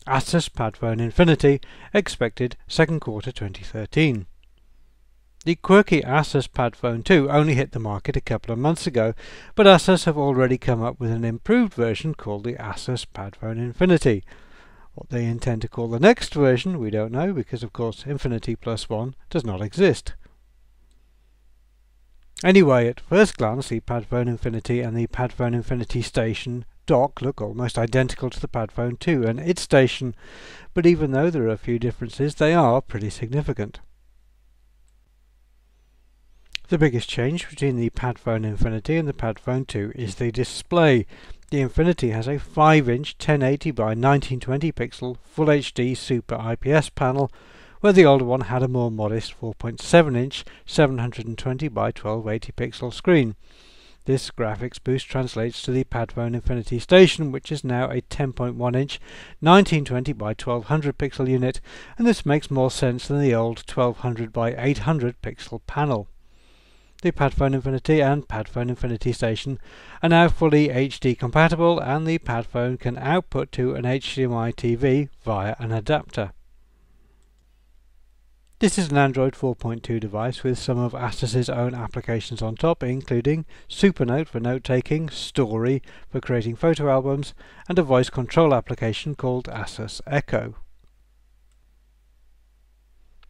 ASUS PadFone Infinity, expected second quarter 2013. The quirky ASUS PadFone 2 only hit the market a couple of months ago, but ASUS have already come up with an improved version called the ASUS PadFone Infinity. What they intend to call the next version we don't know, because of course Infinity Plus 1 does not exist. Anyway, at first glance the PadFone Infinity and the PadFone Infinity Station dock look almost identical to the PadFone 2 and its station, but even though there are a few differences, they are pretty significant. The biggest change between the PadFone Infinity and the PadFone 2 is the display. The Infinity has a 5-inch 1080 by 1920 pixel Full HD Super IPS panel, where the older one had a more modest 4.7-inch 720 by 1280 pixel screen. This graphics boost translates to the PadFone Infinity Station, which is now a 10.1-inch 1920 by 1200 pixel unit, and this makes more sense than the old 1200 by 800 pixel panel. The PadFone Infinity and PadFone Infinity Station are now fully HD compatible, and the PadFone can output to an HDMI TV via an adapter. This is an Android 4.2 device with some of ASUS's own applications on top, including Supernote for note-taking, Story for creating photo albums, and a voice control application called ASUS Echo.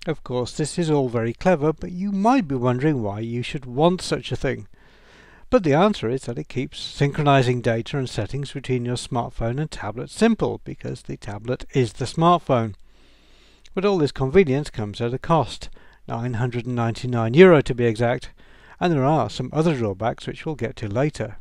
Of course, this is all very clever, but you might be wondering why you should want such a thing. But the answer is that it keeps synchronizing data and settings between your smartphone and tablet simple, because the tablet is the smartphone. But all this convenience comes at a cost, €999 to be exact, and there are some other drawbacks which we'll get to later.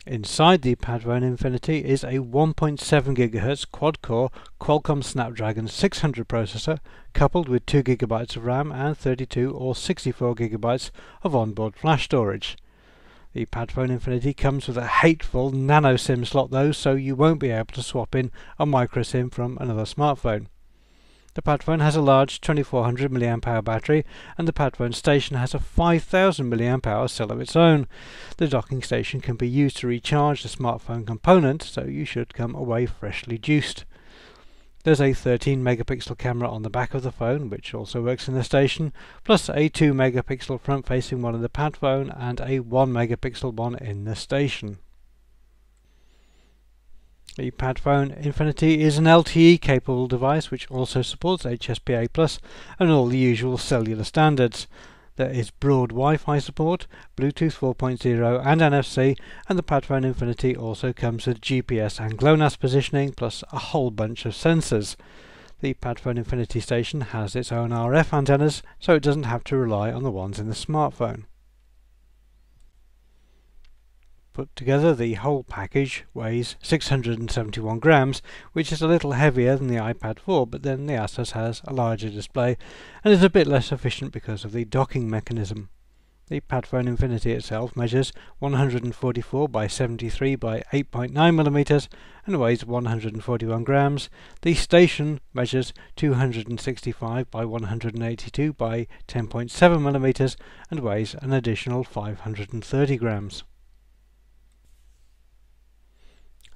Inside the PadFone Infinity is a 1.7 GHz quad-core Qualcomm Snapdragon 600 processor, coupled with 2 GB of RAM and 32 or 64 GB of onboard flash storage. The PadFone Infinity comes with a hateful nano SIM slot though, so you won't be able to swap in a micro SIM from another smartphone. The PadFone has a large 2400 mAh battery, and the PadFone Station has a 5000 mAh cell of its own. The docking station can be used to recharge the smartphone component, so you should come away freshly juiced. There's a 13 megapixel camera on the back of the phone, which also works in the station, plus a 2 megapixel front-facing one in the PadFone and a 1 megapixel one in the station. The PadFone Infinity is an LTE-capable device which also supports HSPA+ and all the usual cellular standards. There is broad Wi-Fi support, Bluetooth 4.0 and NFC, and the PadFone Infinity also comes with GPS and GLONASS positioning, plus a whole bunch of sensors. The PadFone Infinity Station has its own RF antennas, so it doesn't have to rely on the ones in the smartphone. Put together, the whole package weighs 671 grams, which is a little heavier than the iPad 4, but then the ASUS has a larger display and is a bit less efficient because of the docking mechanism. The PadFone Infinity itself measures 144 by 73 by 8.9 mm and weighs 141 grams. The Station measures 265 by 182 by 10.7 mm and weighs an additional 530 grams.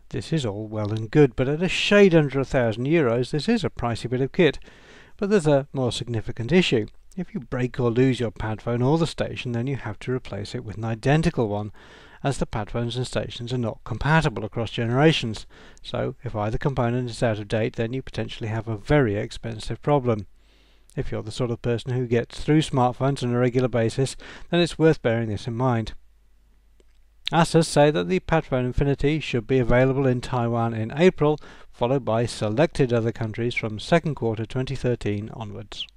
This is all well and good, but at a shade under €1,000 this is a pricey bit of kit. But there's a more significant issue. If you break or lose your PadFone or the Station, then you have to replace it with an identical one, as the PadPhones and Stations are not compatible across generations. So if either component is out of date, then you potentially have a very expensive problem. If you're the sort of person who gets through smartphones on a regular basis, then it's worth bearing this in mind. ASUS say that the PadFone Infinity should be available in Taiwan in April, followed by selected other countries from second quarter 2013 onwards.